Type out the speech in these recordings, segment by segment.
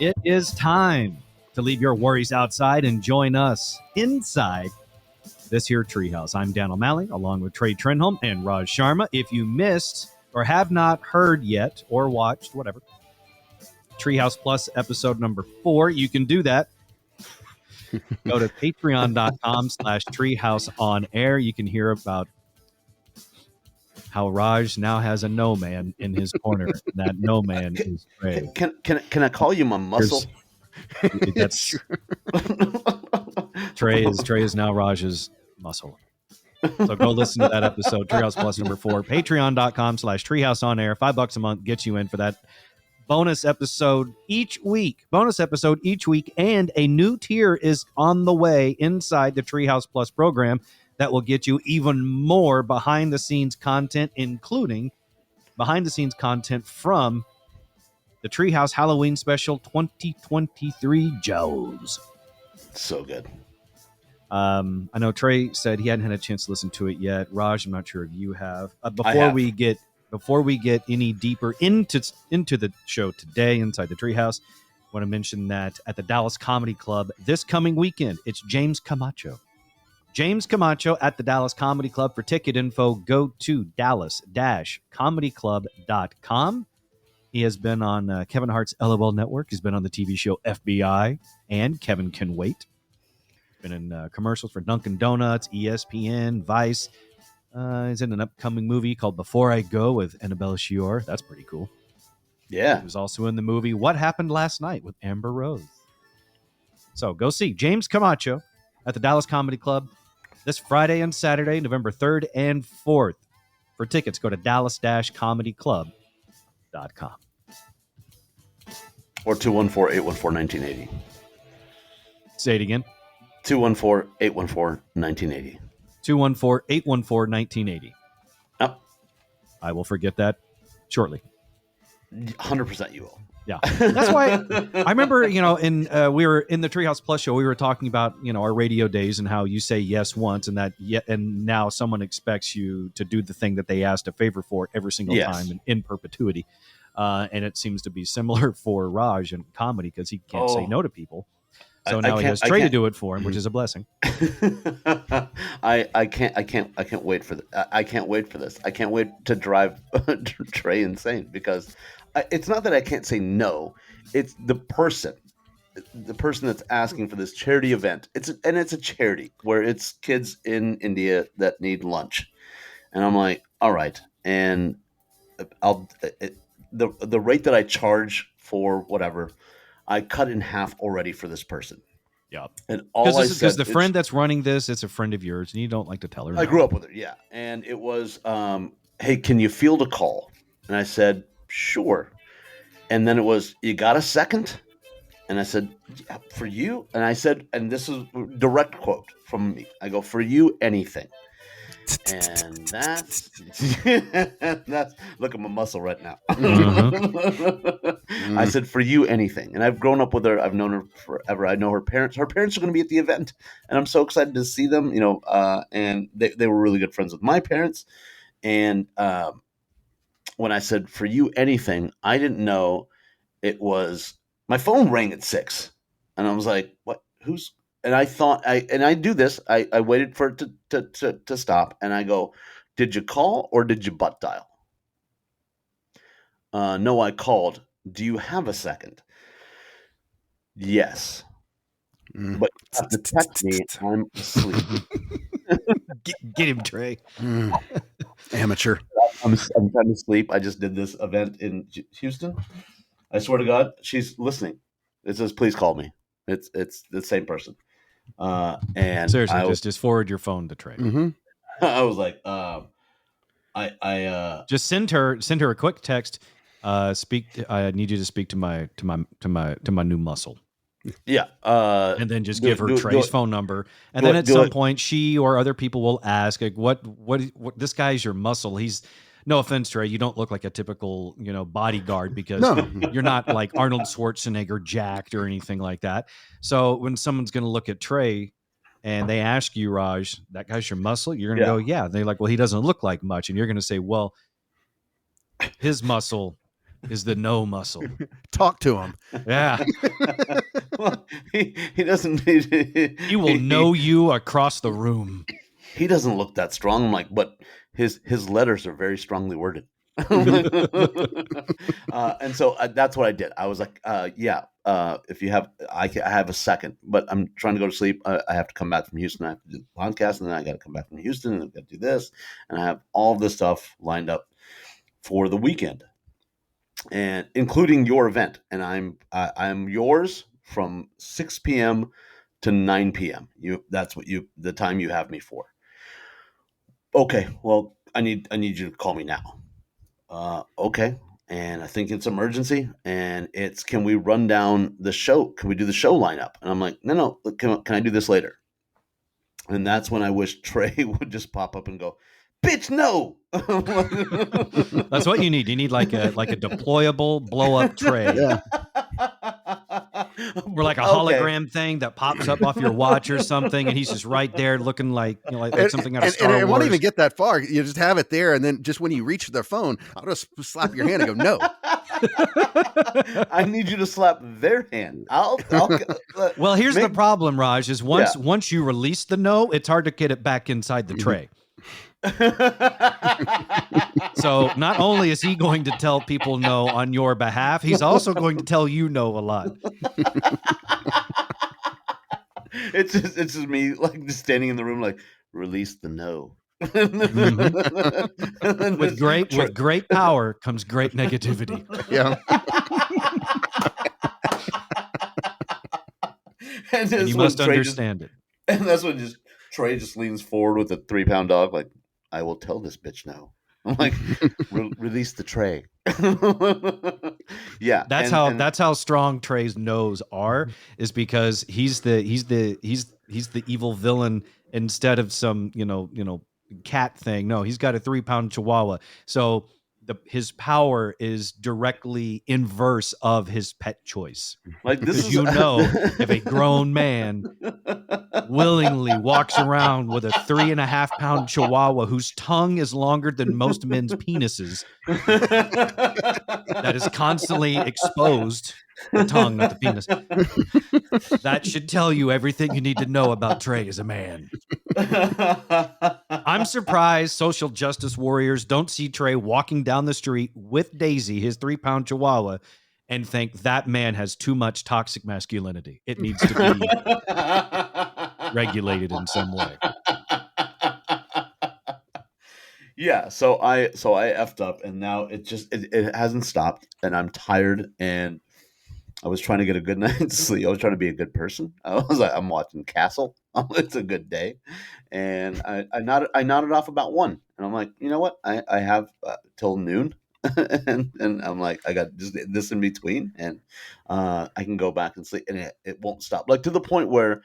It is time to leave your worries outside and join us inside this here Treehouse. I'm Dan O'Malley, along with Trey Trenholm and Raj Sharma. If you missed or have not heard yet or watched, whatever, Treehouse Plus episode number 4, you can do that. Go to patreon.com/treehouse on air. You can hear about how Raj now has a no man in his corner. That no man is Trey. Can I call you my muscle? That's Trey is now Raj's muscle. So go listen to that episode, Treehouse Plus number 4. Patreon.com/treehouse on air. $5 a month gets you in for that bonus episode each week. And a new tier is on the way inside the Treehouse Plus program that will get you even more behind the scenes content, including behind the scenes content from the Treehouse Halloween Special 2023 Joes. So good. I know Trey said he hadn't had a chance to listen to it yet. Raj, I'm not sure if you have. Before we get any deeper into the show today inside the Treehouse, I want to mention that at the Dallas Comedy Club this coming weekend, it's James Camacho. James Camacho at the Dallas Comedy Club. For ticket info, go to dallas-comedyclub.com. He has been on Kevin Hart's LOL Network. He's been on the TV show FBI and Kevin Can Wait. Been in commercials for Dunkin' Donuts, ESPN, Vice. He's in an upcoming movie called Before I Go with Annabelle Shior. That's pretty cool. Yeah. He was also in the movie What Happened Last Night with Amber Rose. So go see James Camacho at the Dallas Comedy Club this Friday and Saturday, November 3rd and 4th. For tickets, go to dallas-comedyclub.com. Or 214-814-1980. Say it again. 214-814-1980. 214-814-1980. Oh. I will forget that shortly. 100% you will. Yeah. That's why I remember, we were in the Treehouse Plus show, we were talking about, our radio days and how you say yes once and now someone expects you to do the thing that they asked a favor for every single time in perpetuity. And it seems to be similar for Raj in comedy because he can't say no to people. So now he has Trey to do it for him, which is a blessing. I can't wait for this. I can't wait for this. I can't wait to drive Trey insane because it's not that I can't say no. It's the person that's asking for this charity event. It's a charity where it's kids in India that need lunch, and I'm like, all right, and the rate that I charge for whatever, I cut in half already for this person. Yeah, and because the friend that's running this, it's a friend of yours, and you don't like to tell her. I grew up with her, yeah. And it was, hey, can you field a call? And I said, sure. And then it was, you got a second? And I said, yeah, for you? And I said, and this is a direct quote from me. I go, for you, anything. And that's look at my muscle right now. I said, for you, anything. And I've grown up with her. I've known her forever. I know her parents. Her parents are going to be at the event, and I'm so excited to see them. And they were really good friends with my parents. And when I said, for you, anything, I didn't know it was. My phone rang at 6, and I was like, what? Who's? And I thought, I do this. I waited for it to stop, and I go, did you call or did you butt dial? No, I called. Do you have a second? Yes. But you have to text me. I'm asleep. Get him, Trey. Amateur. I'm trying to sleep. I just did this event in Houston. I swear to God, she's listening. It says, please call me. It's the same person. And seriously, just forward your phone to Trey. Mm-hmm. I was like, just send her a quick text. I need you to speak to my new muscle. Yeah. And then just give her Trey's phone number. And then at some point she or other people will ask, like, what this guy's your muscle. He's, no offense, Trey, you don't look like a typical, bodyguard because you're not like Arnold Schwarzenegger jacked or anything like that. So when someone's going to look at Trey and they ask you, Raj, that guy's your muscle, you're going to go, yeah. They're like, well, he doesn't look like much. And you're going to say, well, his muscle is the no muscle. Talk to him. Yeah. Well, he doesn't. He will know you across the room. He doesn't look that strong. I'm like, but his letters are very strongly worded. And so that's what I did. I was like, yeah, if you have, I have a second, but I'm trying to go to sleep. I have to come back from Houston. I have to do the podcast, and then I got to come back from Houston, and I've got to do this, and I have all this stuff lined up for the weekend, and including your event. And I'm yours from 6 p.m. to 9 p.m. That's the time you have me for. Okay, well, I need you to call me now. Okay. And I think it's emergency, and it's, can we run down the show? Can we do the show lineup? And I'm like, no, can I do this later? And that's when I wish Trey would just pop up and go, bitch, no. That's what you need. You need like a deployable blow up Trey. Yeah. Or like a hologram thing that pops up off your watch or something, and he's just right there looking like, like something out of Star Wars. It won't even get that far. You just have it there, and then just when you reach their phone, I'll just slap your hand and go, no. I need you to slap their hand. Well, here's the problem, Raj, is once you release the no, it's hard to get it back inside the tray. So not only is he going to tell people no on your behalf, he's also going to tell you no a lot. It's just me like just standing in the room like, release the no. With great power comes great negativity. Yeah. And you must understand it. And that's when Trey just leans forward with a 3-pound dog like, I will tell this bitch no. I'm like, release the Trey. Yeah, that's how strong Trey's no's are, is because he's the evil villain instead of some cat thing. No, he's got a 3-pound chihuahua. So his power is directly inverse of his pet choice. Like this because if a grown man willingly walks around with a 3.5-pound chihuahua whose tongue is longer than most men's penises, that is constantly exposed, the tongue, not the penis, that should tell you everything you need to know about Trey as a man. I'm surprised social justice warriors don't see Trey walking down the street with Daisy, his 3-pound chihuahua, and think that man has too much toxic masculinity. It needs to be regulated in some way. Yeah, so I effed up, and now it hasn't stopped, and I'm tired, and I was trying to get a good night's sleep. I was trying to be a good person. I was like, I'm watching Castle. It's a good day, and I nodded off about 1, and I'm like, you know what? I have till noon, and I'm like, I got just this in between, and I can go back and sleep, and it won't stop. Like to the point where,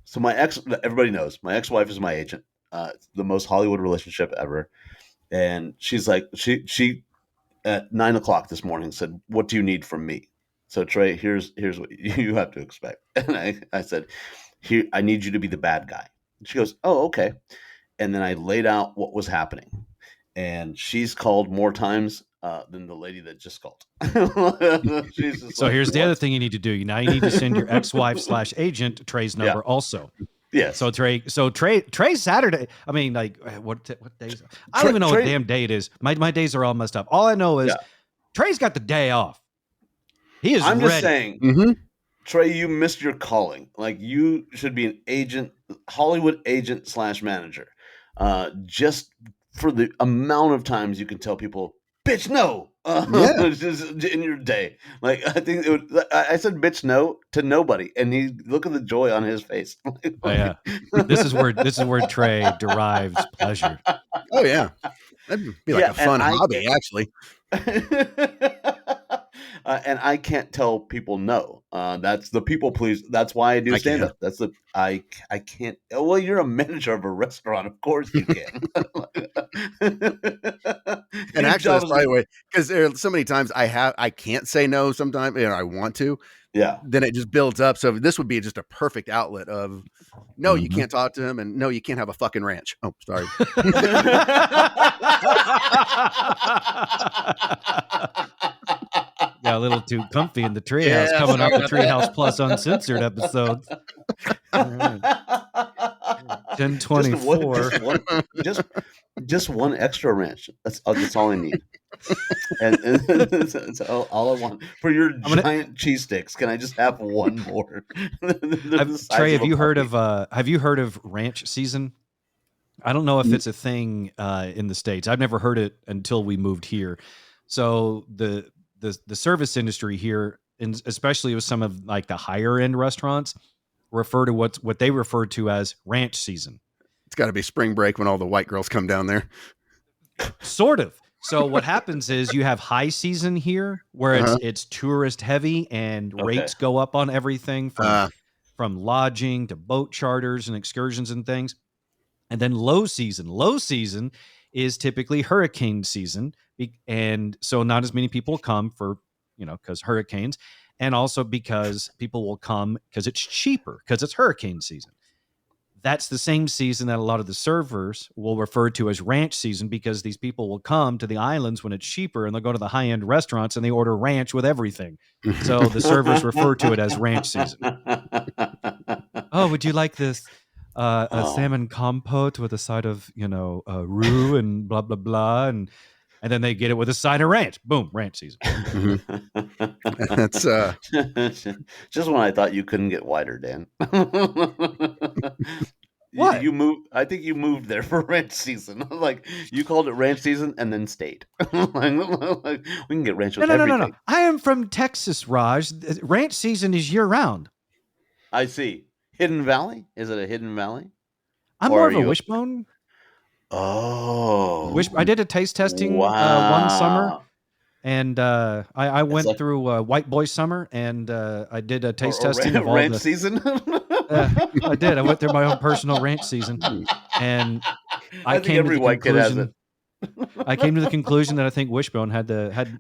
so everybody knows my ex-wife is my agent. It's the most Hollywood relationship ever, and she's like, she at 9:00 this morning said, "What do you need from me?" So Trey, here's what you have to expect. And I said, here, I need you to be the bad guy. And she goes, oh, okay. And then I laid out what was happening. And she's called more times than the lady that just called. So here's the other thing you need to do. Now you need to send your ex-wife/agent Trey's number also. Yeah. So Trey's Saturday. I mean, like what days? I don't even know what damn day it is. My days are all messed up. All I know is Trey's got the day off. He is I'm ready. Just saying, Trey, you missed your calling. Like you should be an agent, Hollywood agent / manager. Just for the amount of times you can tell people, bitch, no, just in your day. Like I think I said bitch no to nobody, and he look at the joy on his face. Yeah, this is where Trey derives pleasure. Oh yeah, that'd be like a fun hobby, actually. And I can't tell people no. That's the people please. That's why I do stand up. That's I can't. Well, you're a manager of a restaurant, of course you can. And actually, that's probably the way, because there are so many times I can't say no. Sometimes I want to. Yeah. Then it just builds up. So this would be just a perfect outlet of no, you can't talk to him, and no, you can't have a fucking ranch. Oh, sorry. Yeah, a little too comfy in the treehouse. Yeah, Coming sorry off the about that. Treehouse Plus uncensored episodes. All right. Just 1024. just one extra ranch. That's all I need. And that's all I want for your giant cheese sticks. Can I just have one more? Trey, have you heard of ranch season? I don't know if it's a thing in the States. I've never heard it until we moved here. So the service industry here, and especially with some of like the higher end restaurants, refer to what they refer to as ranch season. It's got to be spring break when all the white girls come down there. Sort of. So what happens is you have high season here where it's tourist heavy and rates go up on everything from lodging to boat charters and excursions and things. And then low season is typically hurricane season. And so not as many people come for, because hurricanes, and also because people will come because it's cheaper because it's hurricane season. That's the same season that a lot of the servers will refer to as ranch season, because these people will come to the islands when it's cheaper and they'll go to the high-end restaurants and they order ranch with everything. So the servers refer to it as ranch season. Oh, would you like this a salmon compote with a side of, roux and blah, blah, blah. And then they get it with a side of ranch. Boom, ranch season. That's just when I thought you couldn't get whiter, Dan. What? You moved? I think you moved there for ranch season. Like, you called it ranch season and then stayed. like, we can get ranch with everything. No. I am from Texas, Raj. Ranch season is year round. I see. Hidden Valley? Is it a Hidden Valley? I'm more of a Wishbone. Oh. I did a taste testing one summer, and I went through White Boy Summer, and I did a taste testing of all ranch season. I did. I went through my own personal ranch season, and I think every white kid has it. I came to the conclusion that I think Wishbone had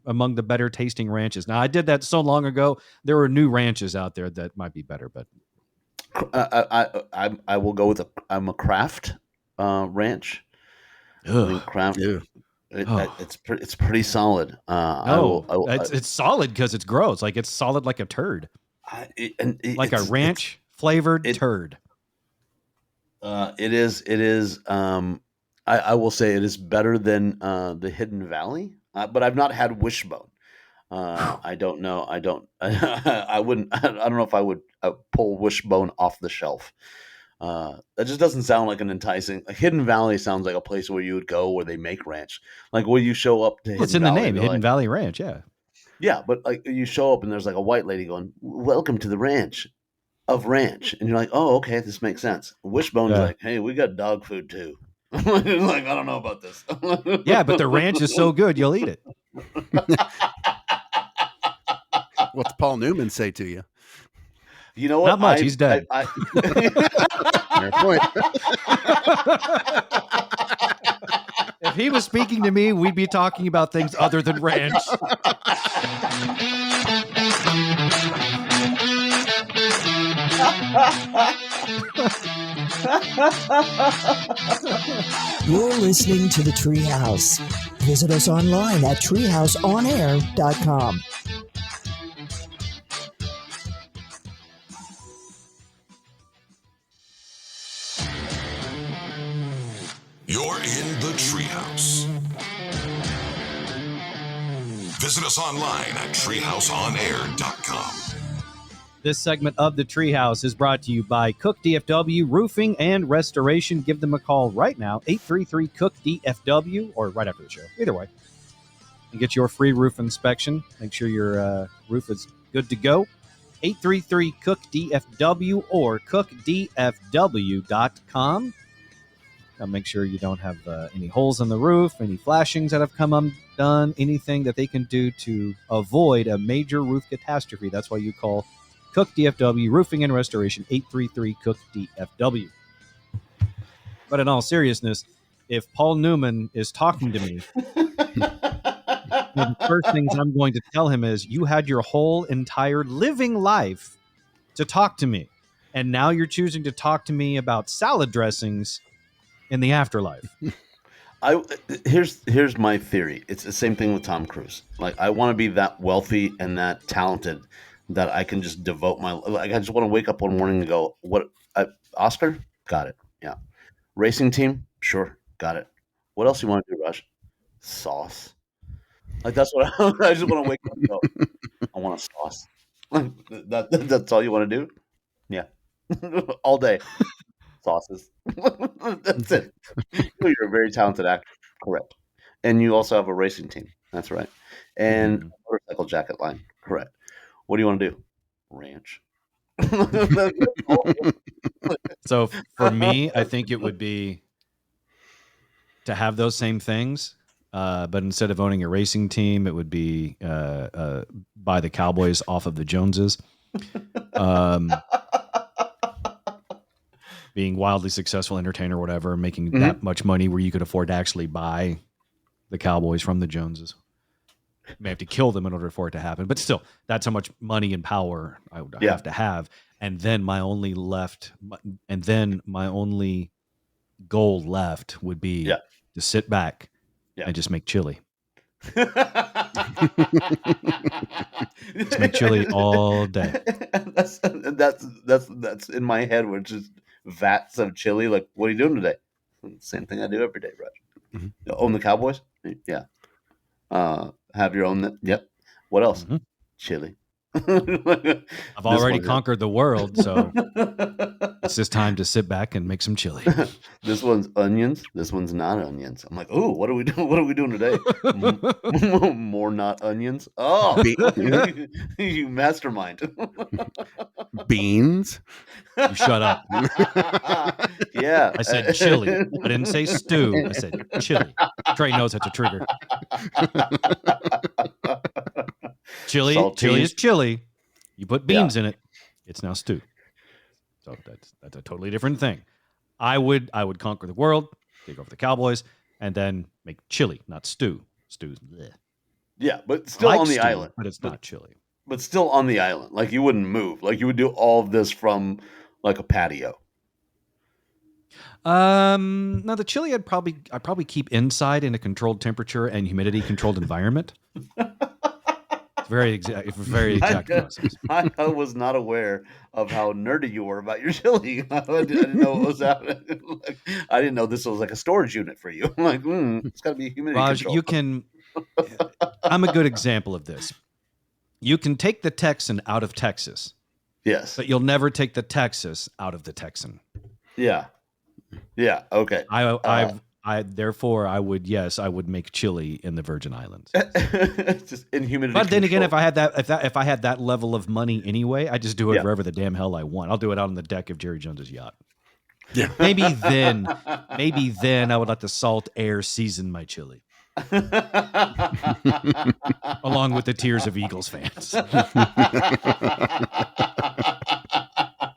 among the better tasting ranches. Now, I did that so long ago. There were new ranches out there that might be better, but I will go with I'm a Kraft ranch. I think Kraft. It's pretty solid. It's solid because it's gross. Like, it's solid like a turd. Like a ranch flavored turd. It is. I will say it is better than the Hidden Valley, but I've not had Wishbone. I don't know. I don't. I wouldn't. I don't know if I would pull Wishbone off the shelf. That just doesn't sound like an enticing. Hidden Valley sounds like a place where you would go where they make ranch. Like, where you show up to. It's in the name, Hidden Valley Ranch. Yeah. Yeah, but like, you show up and there's like a white lady going, "Welcome to the ranch of ranch," and you're like, "Oh, okay, this makes sense." Wishbone's like, "Hey, we got dog food too." Like, I don't know about this. Yeah, but the ranch is so good, you'll eat it. What's Paul Newman say to you? You know what? Not much. He's dead. Fair point. If he was speaking to me, we'd be talking about things other than ranch. You're listening to the Treehouse. Visit us online at treehouseonair.com. You're in the Treehouse. Visit us online at treehouseonair.com. This segment of the Treehouse is brought to you by Cook DFW Roofing and Restoration. Give them a call right now, 833-COOK-DFW, or right after the show. Either way. And get your free roof inspection. Make sure your roof is good to go. 833-COOK-DFW or cookdfw.com. Now make sure you don't have any holes in the roof, any flashings that have come undone, anything that they can do to avoid a major roof catastrophe. That's why you call Cook DFW Roofing and Restoration, 833-COOK-DFW. But in all seriousness, if Paul Newman is talking to me, the first things I'm going to tell him is, you had your whole entire living life to talk to me, and now you're choosing to talk to me about salad dressings in the afterlife. Here's my theory. It's the same thing with Tom Cruise. Like I want to be that wealthy and that talented that I can just devote my like. I just want to wake up one morning and go, "What? Oscar? Got it. Yeah. Racing team? Sure. Got it. What else you want to do, Raj? Sauce. Like that's what I just want to wake up and go. I want a sauce. Like that's all you want to do? Yeah. All day. Sauces. That's it. You're a very talented actor. Correct. And you also have a racing team. That's right. And Mhm. a motorcycle jacket line. Correct. What do you want to do? Ranch. So for me, I think it would be to have those same things, but instead of owning a racing team, it would be buy the Cowboys off of the Joneses. Being wildly successful entertainer, or whatever, making that much money where you could afford to actually buy the Cowboys from the Joneses. You may have to kill them in order for it to happen, but still, that's how much money and power I would have to have. And then my only goal left would be to sit back and just make chili. Just make chili all day. That's in my head, which is vats of chili. Like, what are you doing today? Same thing I do every day, Raj. Own the Cowboys? Yeah. Have your own. Yep. What else? Chili. I've already conquered the world, so it's just time to sit back and make some chili. This one's onions. This one's not onions. I'm like, oh, what are we doing? What are we doing today? More not onions. Oh, you mastermind. Beans. You shut up. Yeah, I said chili. I didn't say stew. I said chili. Trey knows that's a trigger. Chili is chili. You put beans in it, it's now stew. So that's a totally different thing. I would conquer the world, take over the Cowboys, and then make chili, not stew. Stew's bleh. Yeah, but still on the island. But it's not chili. But still on the island. Like you wouldn't move. Like you would do all of this from like a patio. No, the chili I'd probably keep inside in a controlled temperature and humidity controlled environment. It's very exact process. I was not aware of how nerdy you were about your chili. I didn't know what was happening. I didn't know this was like a storage unit for you. I'm like, it's got to be humidity Raj, control. you can. I'm a good example of this. You can take the Texan out of Texas. Yes. But you'll never take the Texas out of the Texan. Yeah. Yeah. Okay. Therefore I would make chili in the Virgin Islands. Just in humidity. But then again, if I had that level of money anyway, I just do it wherever the damn hell I want. I'll do it out on the deck of Jerry Jones's yacht. Yeah. Maybe then I would let the salt air season my chili. Along with the tears of Eagles fans.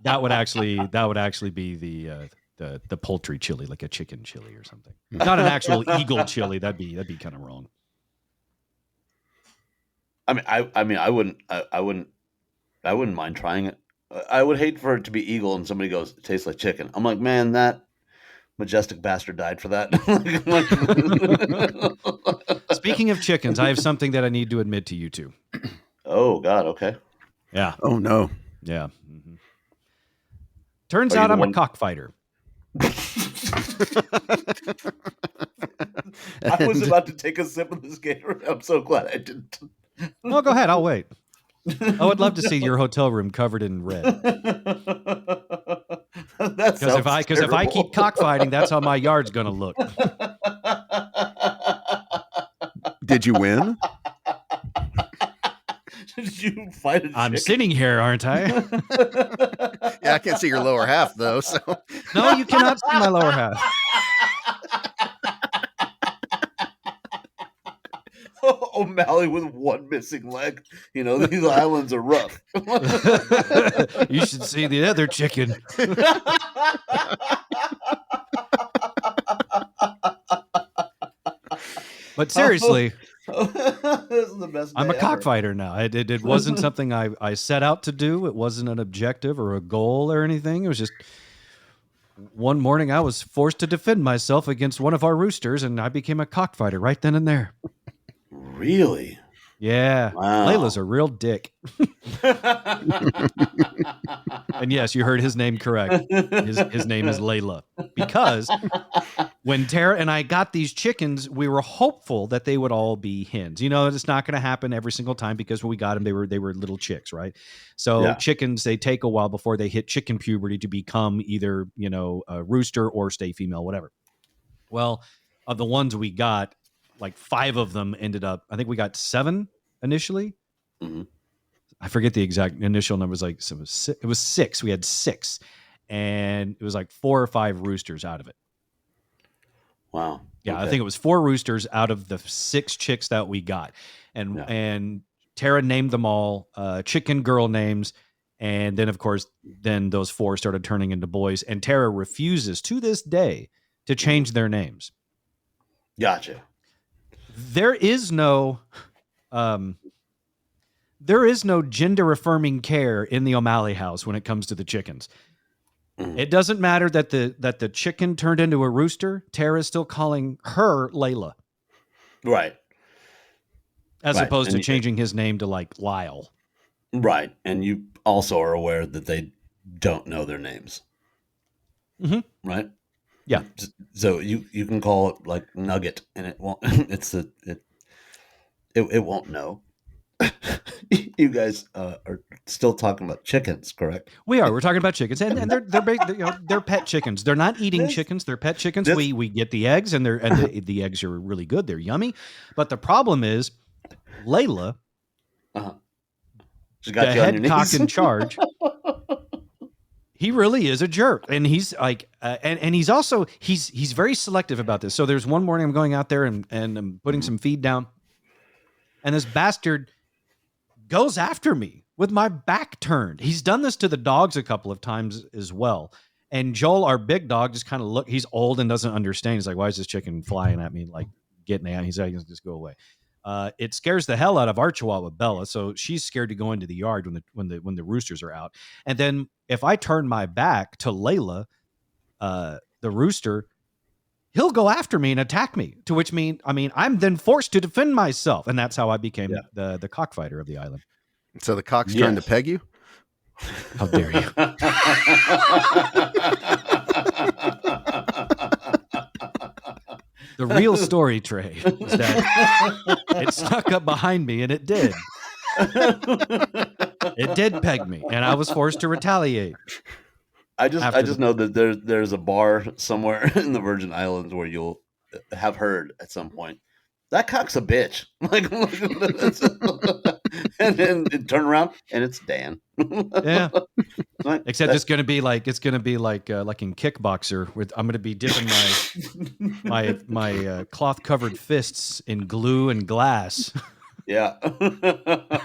That would actually be the poultry chili, like a chicken chili or something. Not an actual eagle chili. That'd be kind of wrong. I wouldn't mind trying it. I would hate for it to be eagle and somebody goes, it tastes like chicken. I'm like, man, that majestic bastard died for that. Speaking of chickens, I have something that I need to admit to you two. Oh God. Okay. Yeah. Oh no. Yeah. Mm-hmm. Turns out I'm a cockfighter. I was about to take a sip of this Gatorade. I'm so glad I didn't. No, go ahead. I'll wait. I would love to see your hotel room covered in red. Because if I keep cockfighting, that's how my yard's going to look. Did you win? Did you fight a chick? I'm sitting here, aren't I? Yeah, I can't see your lower half though. So no, you cannot see my lower half. O'Malley with one missing leg. You know, these islands are rough. You should see the other chicken. But seriously, this is the best I'm a day cockfighter now. It wasn't something I set out to do. It wasn't an objective or a goal or anything. It was just one morning I was forced to defend myself against one of our roosters, and I became a cockfighter right then and there. Really? Yeah. Wow. Layla's a real dick. And yes, you heard his name correct. His name is Layla. Because when Tara and I got these chickens, we were hopeful that they would all be hens. You know, it's not going to happen every single time because when we got them, they were little chicks, right? So Yeah. chickens, they take a while before they hit chicken puberty to become either, you know, a rooster or stay female, whatever. Well, of the ones we got, like 5 of them ended up, I think we got 7 initially. Mm-hmm. I forget the exact initial numbers. Like it was 6. We had 6, and it was like 4 or 5 roosters out of it. Wow. Yeah, Okay. I think it was 4 roosters out of the 6 chicks that we got, and Tara named them all chicken girl names, and then of course those 4 started turning into boys, and Tara refuses to this day to change their names. Gotcha. There is no gender affirming care in the O'Malley house when it comes to the chickens. Mhm. It doesn't matter that the chicken turned into a rooster. Tara's still calling her Layla, Right. as Right. opposed And to changing his name to like Lyle. Right. And you also are aware that they don't know their names. Mhm. Right? Yeah. So you can call it like Nugget and it won't it won't know. You guys are still talking about chickens, correct? We are. We're talking about chickens, and they're pet chickens. They're not eating chickens. They're pet chickens. We get the eggs, and the eggs are really good. They're yummy, but the problem is Layla, She got the you on your head knees. cock in charge. He really is a jerk, and he's like, and he's also he's very selective about this. So there's one morning I'm going out there and I'm putting some feed down, and this bastard goes after me with my back turned. He's done this to the dogs a couple of times as well. And Joel, our big dog, just kind of he's old and doesn't understand. He's like, why is this chicken flying at me, like getting out? He's like, just go away. It scares the hell out of our Chihuahua Bella, so she's scared to go into the yard when the roosters are out. And then if I turn my back to Layla, the rooster, he'll go after me and attack me. To which I'm then forced to defend myself, and that's how I became the cockfighter of the island. So the cock's trying to peg you? How dare you? The real story, Trey, is that it snuck up behind me, and it did. It did peg me, and I was forced to retaliate. I just know that there's a bar somewhere in the Virgin Islands where you'll have heard at some point, that cock's a bitch. Like, and then turn around and it's Dan. Yeah. Like, except it's gonna be like in Kickboxer, with I'm gonna be dipping my cloth covered fists in glue and glass. Yeah.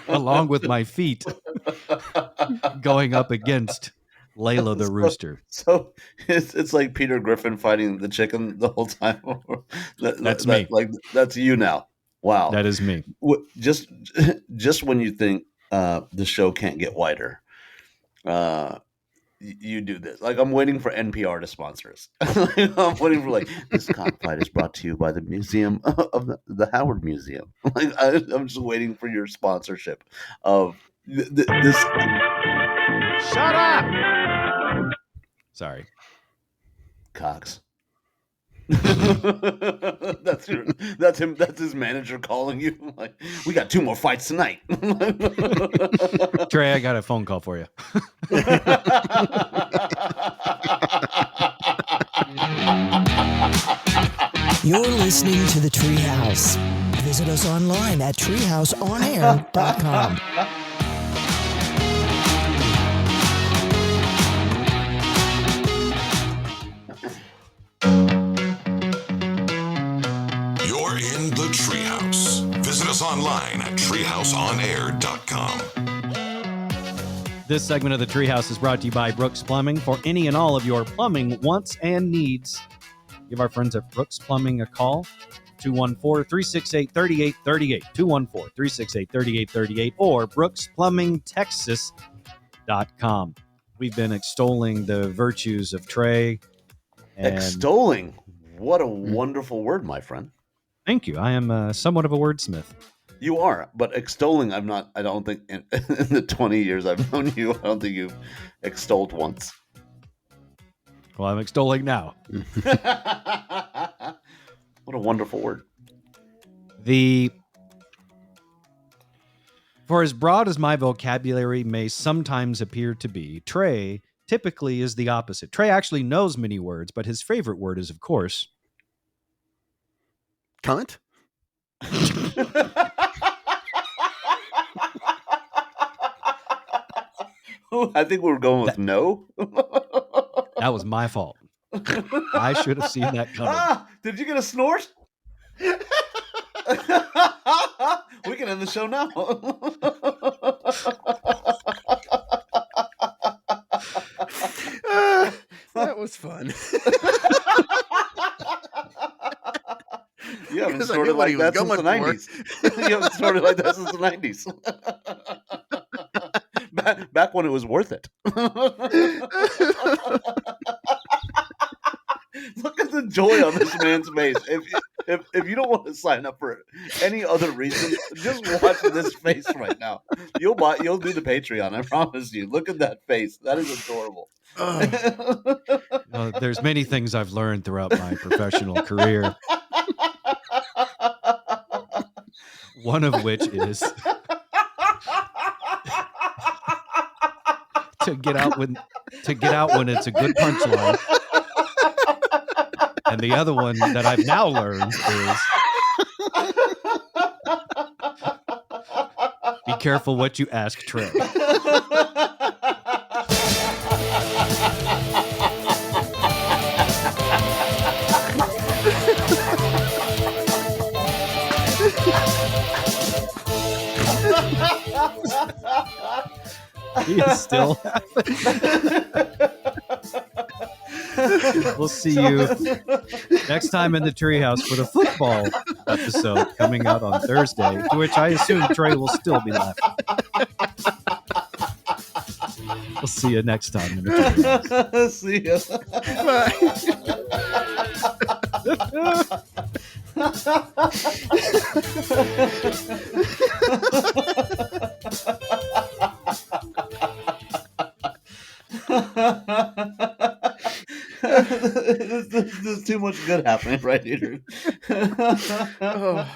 Along with my feet going up against Layla the rooster. So it's like Peter Griffin fighting the chicken the whole time. That's me. Like that's you now. Wow. That is me. Just when you think the show can't get wider, you do this. Like, I'm waiting for NPR to sponsor us. I'm waiting for this cockfight is brought to you by the Museum of the Howard Museum. Like, I'm just waiting for your sponsorship of this. Shut up. Sorry. Cox. That's him. That's his manager calling you. Like, we got 2 more fights tonight. Trey, I got a phone call for you. You're listening to the Treehouse. Visit us online at treehouseonair.com. You're in the Treehouse. Visit us online at treehouseonair.com. This segment of the Treehouse is brought to you by Brooks Plumbing. For any and all of your plumbing wants and needs, give our friends at Brooks Plumbing a call. 214-368-3838. 214-368-3838 or brooksplumbingtexas.com. We've been extolling the virtues of Trey And Extolling. What a wonderful word, my friend. thank you. I am somewhat of a wordsmith. You are, but extolling, I don't think in the 20 years I've known you, I don't think you've extolled once. Well, I'm extolling now. What a wonderful word. For as broad as my vocabulary may sometimes appear to be, Trey typically is the opposite. Trey actually knows many words, but his favorite word is, of course, Cunt? I think we were going with no. that was my fault. I should have seen that coming. Did you get a snort? We can end the show now. That was fun. You haven't Because I snorted knew what he like was that since the going for. 90s. You haven't snorted like that since the 90s. Back when it was worth it. Look at the joy on this man's face. If you don't want to sign up for any other reason, just watch this face right now. You'll do the Patreon. I promise you. Look at that face. That is adorable. There's many things I've learned throughout my professional career. One of which is to get out when it's a good punchline. And the other one that I've now learned is be careful what you ask Trey. He is still We'll see you next time in the Treehouse for the football episode coming out on Thursday, to which I assume Trey will still be laughing. We'll see you next time in the Treehouse. See ya. There's too much good happening right here. Oh.